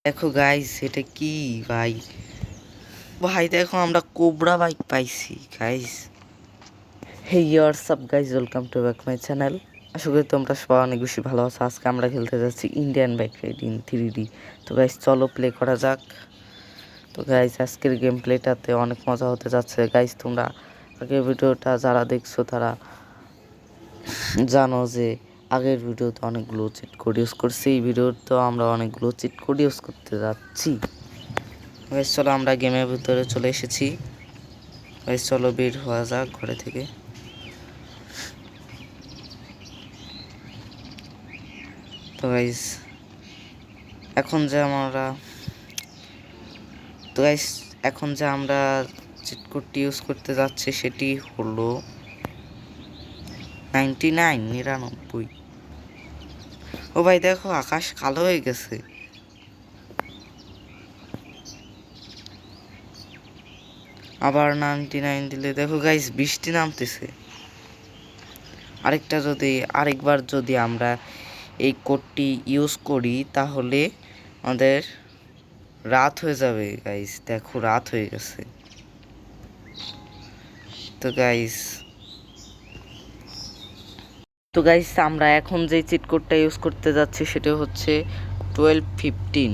দেখো গাইস, এটা কি ভাই? ভাই দেখো, আমরা কোবরা বাইক পাইছি guys. Hey what's up guys, welcome to back my channel. আশা করি তোমরা সবাই অনেক বেশি ভালো আছো। আজকে আমরা খেলতে যাচ্ছি ইন্ডিয়ান বাইক রাইডিং 3D। তো গাইস চলো প্লে করা যাক। তো গাইস আজকের গেম প্লেটাতে অনেক মজা হতে যাচ্ছে গাইস। তোমরা আগের ভিডিওটা যারা দেখছো তারা জানো যে আগের ভিডিওতে অনেকগুলো চিট কোড ইউজ করছি। এই ভিডিওতেও আমরা অনেকগুলো চিট কোড ইউজ করতে যাচ্ছি। গাইস চলো আমরা গেমের ভিতরে চলে এসেছি। গাইস চলো বের হওয়া যাক ঘরে থেকে। তো গাইস এখন যে আমরা তো গাইস এখন যে আমরা চিট কোডটি ইউজ করতে যাচ্ছি সেটি হলো 99। ও ভাই দেখো, আকাশ কালো হয়ে গেছে। আবার 99 দিলে দেখো গাইস বৃষ্টি নামতেছে। আরেকবার যদি আমরা এই কোডটি ইউজ করি তাহলে আমাদের রাত হয়ে যাবে গাইস। দেখো রাত হয়ে গেছে। তো গাইস আমরা এখন যে চিট কোডটা ইউজ করতে যাচ্ছি সেটা হচ্ছে 1215।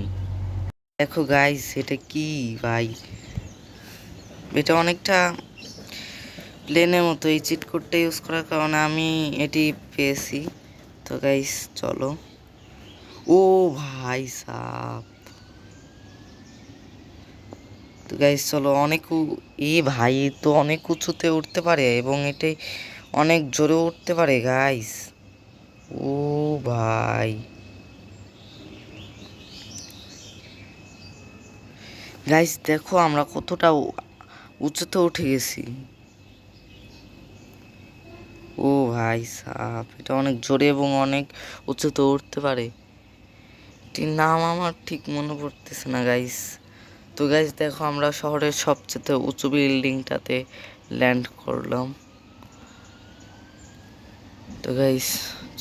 দেখো গাইস, এটা কি ভাই? এটা অনেকটা প্লেনের মতো। এই চিট কোডটা ইউজ করার কারণে আমি এটি পেয়েছি। তো গাইস চলো। ও ভাই সাব। তো গাইস চলো ভাই তো অনেক উঁচুতে উঠতে পারে এবং এটি অনেক জোরে উঠতে পারে গাইস। ও ভাই গাইস দেখো আমরা কতটা উঁচুতে উঠে গেছি। ও ভাই সাব, এটা অনেক জোরে এবং অনেক উঁচুতে উঠতে পারে। এটির নাম আমার ঠিক মনে পড়তেছে না গাইস। তো গাইস দেখো আমরা শহরের সবচেয়ে উঁচু বিল্ডিংটাতে ল্যান্ড করলাম। তো গাইস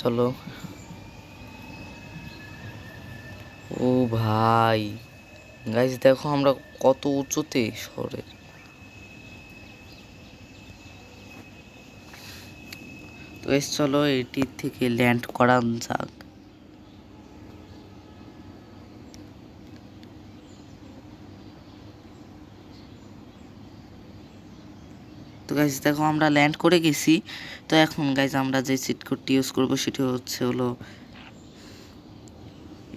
চলো। ও ভাই গাইস দেখো আমরা কত উঁচুতে শহরে। তো গাইস চলো এটি থেকে ল্যান্ড করা যাক। তো গাইস দেখো আমরা ল্যান্ড করে গেছি। তো এখন গাইস আমরা যে চিট কোডটি ইউজ করবো সেটি হলো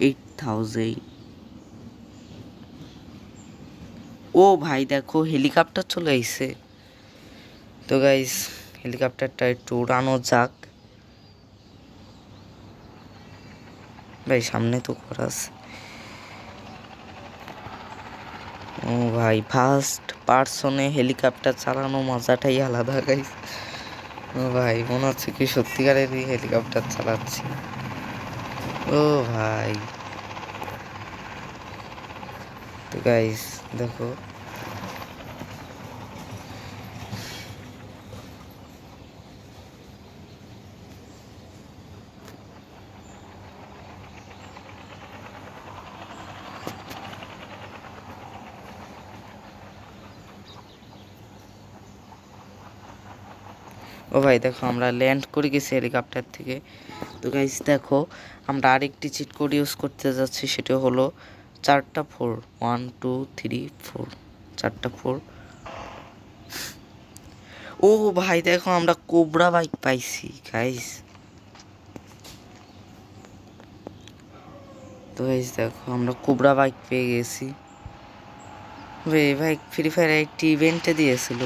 8000। ও ভাই দেখো হেলিকপ্টার চলে আইছে। তো গাইস হেলিকপ্টারটা একটু উড়ানো যাক। ভাই সামনে তো করা আছে। ও ভাই ফার্স্ট পার্সনে হেলিকপ্টার চালানো মজাটাই আলাদা গাইস। ও ভাই মনে হচ্ছে কি সত্যিকারেরই হেলিকপ্টার চালাচ্ছি। ও ভাই তো গাইস দেখো। ও ভাই দেখো আমরা ল্যান্ড করে গেছি হেলিকপ্টার থেকে। তো গাইস দেখো আমরা আরেকটি চিট কোড ইউজ করতে যাচ্ছি সেটা হলো 4টা 4, 1 2 3 4, 4টা 4। ও ভাই দেখো আমরা কোবরা বাইক পাইছি গাইস। তো গাইস দেখো আমরা কোবরা বাইক পেয়ে গেছি। ভাই ভাই ফ্রি ফায়ার একটি ইভেন্টে দিয়েছিল।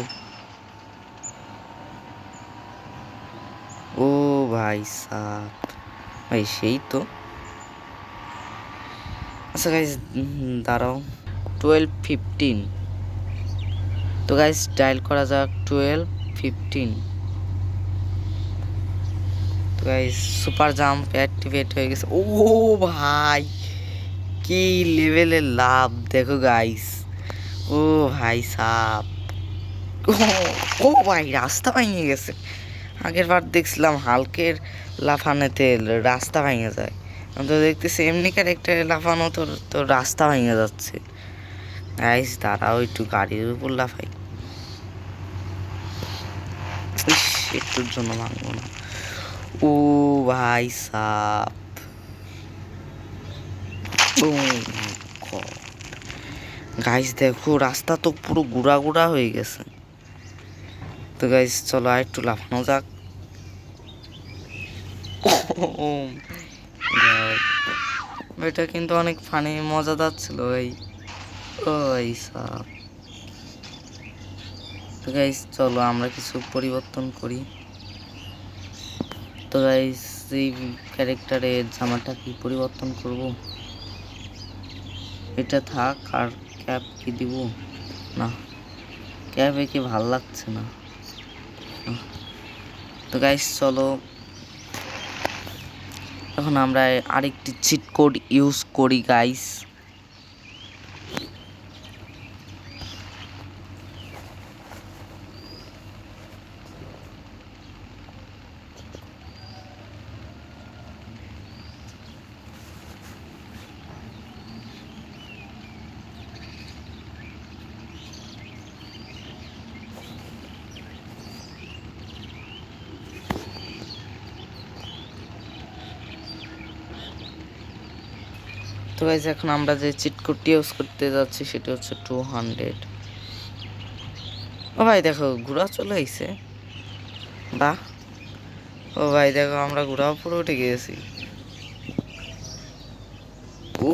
ও ভাই সাব, ভাই সেই তো। আচ্ছা গাইস দাঁড়াও। 1215। তো গাইস ডায়াল করা যাক 1215। তো গাইস সুপার জাম্প অ্যাক্টিভেট হয়ে গেছে। ও ভাই কি লেভেলের লাভ দেখো গাইস। ও ভাই সাব। ও ও ভাই রাস্তা ভেঙে গেছে। আগের বার দেখছিলাম হালকের লাফানেতে রাস্তা ভেঙে যায়। তো দেখতেছি এমনি ক্যারেক্টারে লাফানো তো রাস্তা ভেঙে যাচ্ছে। গাইস দাঁড়াও, একটু গাড়ির উপর লাফাই। একটুর জন্য ভাঙবো না। ও ভাই সাপ, গাইস দেখো রাস্তা তো পুরো গুড়া গুড়া হয়ে গেছে। তো গাইস চলো আর একটু লাফানো যাক। এটা কিন্তু অনেক ফানি মজাদার ছিল ভাই। ও ভাই সাপ। তো গাইস চলো আমরা কিছু পরিবর্তন করি। তো গাইস এই ক্যারেক্টারের জামাটা কি পরিবর্তন করব? এটা থাক। আর ক্যাপ কি দিব? না, ক্যাপে কি ভাল লাগছে না। তো গাইস চলো এখন আমরা আরেকটি চিট কোড ইউজ করি গাইস। তো গাইস এখন আমরা যে চিট কোডটি ইউজ করতে যাচ্ছি সেটা হচ্ছে 200। ও ভাই দেখো ঘোড়া চলে আইছে। বাহ। ও ভাই দেখো আমরা ঘোড়া উপরে উঠে গিয়েছি। ও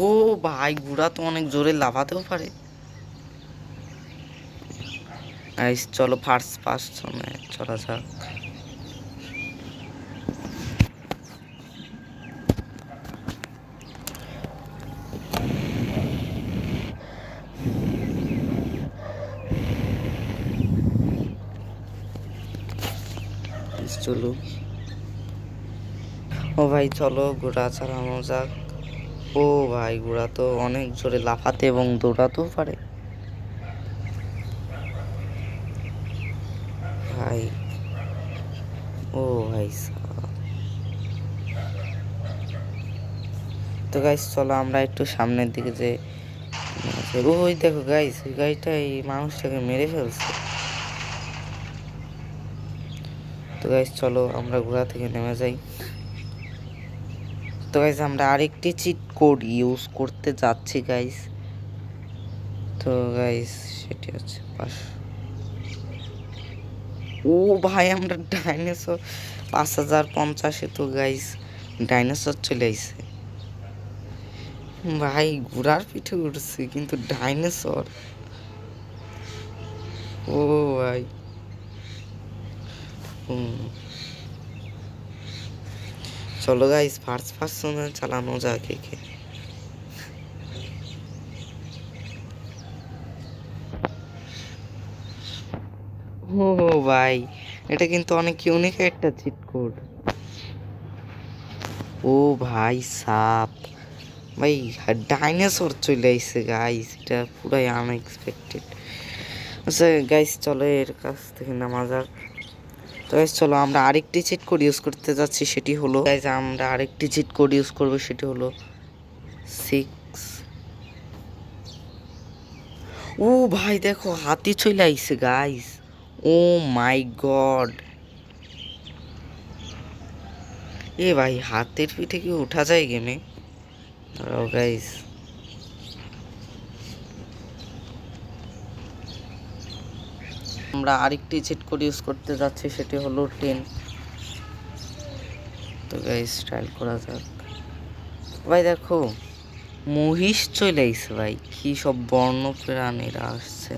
ভাই ঘোড়া তো অনেক জোরে লাফাতেও পারে। গাইস চলো ফার্স্ট পার্সনে চলা যাক। চলো ও ভাই চলো ঘোড়া চালানো যাক। ও ভাই ঘোড়া তো অনেক জোরে লাফাতে এবং দৌড়াতেও পারে ভাই। ও ভাই তো গাইস চলো আমরা একটু সামনের দিকে যে ওই দেখো গাইস ওই গাড়িটা এই মানুষটাকে মেরে ফেলছে। তো গাইস চলো আমরা ঘোড়া থেকে নেমে যাই। তো গাইস আমরা আরেকটি চিট কোড ইউজ করতে যাচ্ছি গাইস। তো গাইস সেটি হচ্ছে ও ভাই আমরা ডাইনোসর 5050-এ তো গাইস ডাইনোসর চলে আইছে ভাই। ঘোড়ার পিঠে উঠছে কিন্তু ডাইনোসর। ও ভাই চলো গাইস ফার্স্ট পার্সনে চালানো যাক একে। ও ভাই এটা কিন্তু অনেক ইউনিক একটা চিট কোড। ও ভাই সাপ ভাই ডাইনোসর চলে আইছে গাইস, এটা পুরাই আনএক্সপেক্টেড। আচ্ছা গাইস চলো এর কাছ থেকে নামা যাক। তো গাইস চলো আমরা আরেকটি চিট কোড ইউজ করতে যাচ্ছি, সেটি হলো গাইস আমরা আরেকটি চিট কোড ইউজ করব, সেটি হলো 6। ও ভাই দেখো হাতি চলে আইছে গাইস। ও মাই গড। এ ভাই হাতের পিঠে কি উঠা যায় গেমে? দাঁড়াও গাইস। আমরা আরেকটি চিট কোড ইউজ করতে যাচ্ছি, সেটি হলো 10। তো গাইস স্টাইল করা যাক। ভাই দেখো মহিষ চলে আইছে ভাই, কি সব বর্ণ প্রাণীরা আসছে।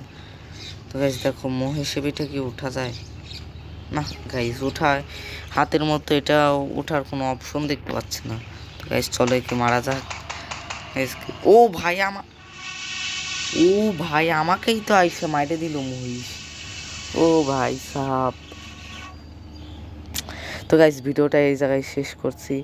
তো গাইস দেখো মহিষের পিঠে কি উঠা যায়? না গাইস উঠায় হাতের মতো, এটা ওঠার কোনো অপশন দেখতে পাচ্ছি না। তো গাইস চলো একে মারা যাক। ও ভাই ও ভাই আমাকেই তো আইসে মাইরে দিল মহিষ। ও ভাই সাপ। তো গাইস ভিডিওটা এই জায়গায় শেষ করছি।